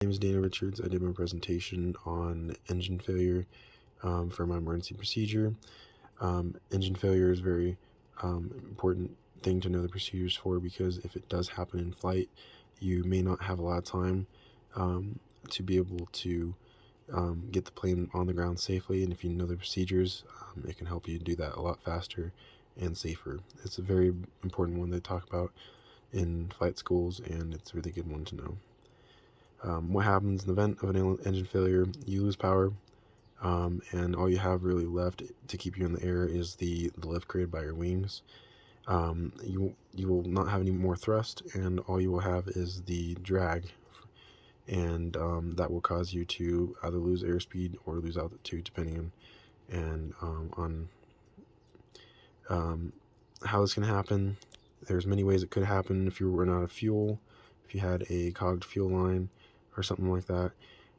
My name is Dana Richards. I did my presentation on engine failure for my emergency procedure. Engine failure is a very important thing to know the procedures for, because if it does happen in flight, you may not have a lot of time to be able to get the plane on the ground safely, and if you know the procedures, it can help you do that a lot faster and safer. It's a very important one they talk about in flight schools, and it's a really good one to know. What happens in the event of an engine failure? You lose power, and all you have really left to keep you in the air is the lift created by your wings. You will not have any more thrust, and all you will have is the drag, and that will cause you to either lose airspeed or lose altitude, depending on how this can happen. There's many ways it could happen. If you run out of fuel, if you had a clogged fuel line or something like that.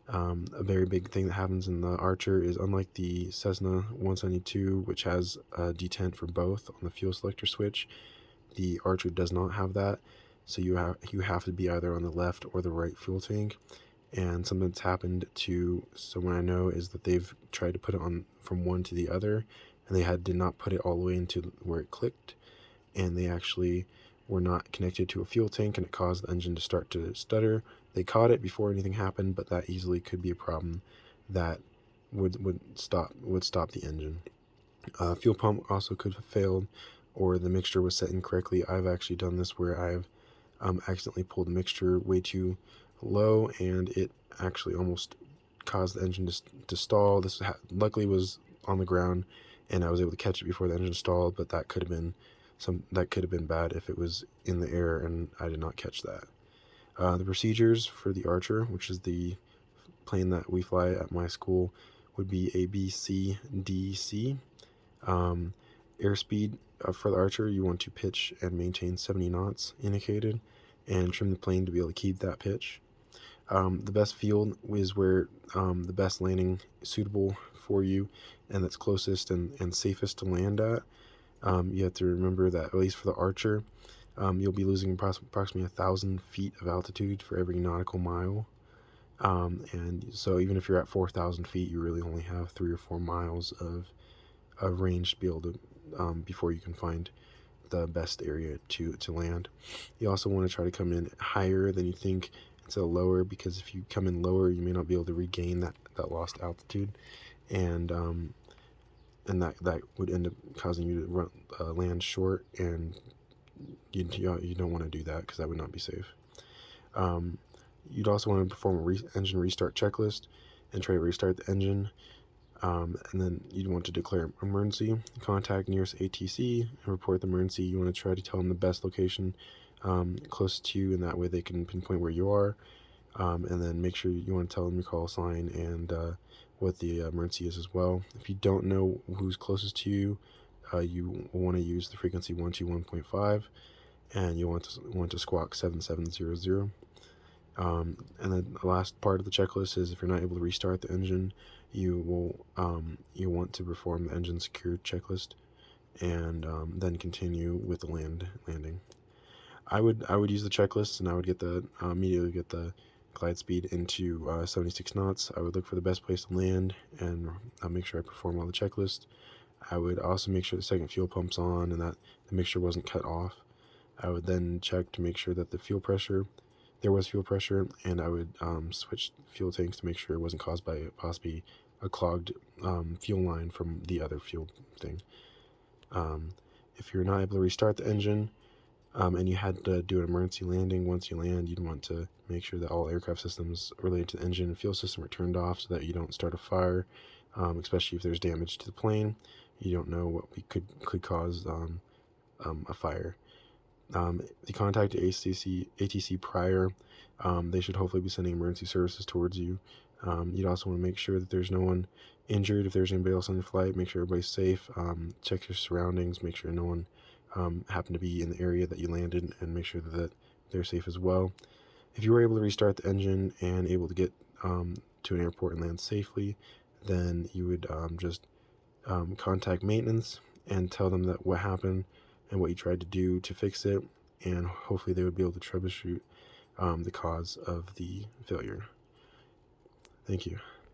A very big thing that happens in the Archer is, unlike the Cessna 172, which has a detent for both on the fuel selector switch, the Archer does not have that. So you have to be either on the left or the right fuel tank. And something that's happened to someone I know is that they've tried to put it on from one to the other, and they did not put it all the way into where it clicked, and they actually were not connected to a fuel tank, and it caused the engine to start to stutter. They caught it before anything happened, but that easily could be a problem that would stop the engine. Fuel pump also could have failed, or the mixture was set incorrectly. I've actually done this where I've accidentally pulled the mixture way too low, and it actually almost caused the engine to stall. This luckily was on the ground, and I was able to catch it before the engine stalled, but that could have been bad if it was in the air and I did not catch that. The procedures for the Archer, which is the plane that we fly at my school, would be A, B, C, D, C. Airspeed for the Archer, you want to pitch and maintain 70 knots indicated, and trim the plane to be able to keep that pitch. The best field is where the best landing is suitable for you, and that's closest and safest to land at. You have to remember that, at least for the Archer, you'll be losing approximately 1,000 feet of altitude for every nautical mile. And so even if you're at 4,000 feet, you really only have 3 or 4 miles of range to be able to, before you can find the best area to land. You also want to try to come in higher than you think instead of lower, because if you come in lower, you may not be able to regain that lost altitude, and that would end up causing you to land short, and you don't want to do that, because that would not be safe. You'd also want to perform a engine restart checklist and try to restart the engine. And then you'd want to declare emergency, contact nearest ATC, and report the emergency. You want to try to tell them the best location close to you, and that way they can pinpoint where you are. And then make sure you want to tell them your call sign and what the emergency is as well. If you don't know who's closest to you, you want to use the frequency 121.5, and you want to squawk 7700. And then the last part of the checklist is, if you're not able to restart the engine, you want to perform the engine secure checklist, and then continue with the landing. I would use the checklist, and I would immediately get the glide speed into 76 knots. I would look for the best place to land, and I'll make sure I perform all the checklist. I would also make sure the second fuel pump's on and that the mixture wasn't cut off. I would then check to make sure that there was fuel pressure, and I would switch fuel tanks to make sure it wasn't caused by possibly a clogged fuel line from the other fuel thing. If you're not able to restart the engine, and you had to do an emergency landing, once you land, you'd want to make sure that all aircraft systems related to the engine and fuel system are turned off, so that you don't start a fire, especially if there's damage to the plane. You don't know what could cause a fire. If you contact ATC prior, they should hopefully be sending emergency services towards you. You'd also want to make sure that there's no one injured. If there's anybody else on your flight, make sure everybody's safe. Check your surroundings, make sure no one happened to be in the area that you landed, and make sure that they're safe as well. If you were able to restart the engine and able to get to an airport and land safely, then you would just contact maintenance and tell them that what happened and what you tried to do to fix it, and hopefully they would be able to troubleshoot the cause of the failure. Thank you.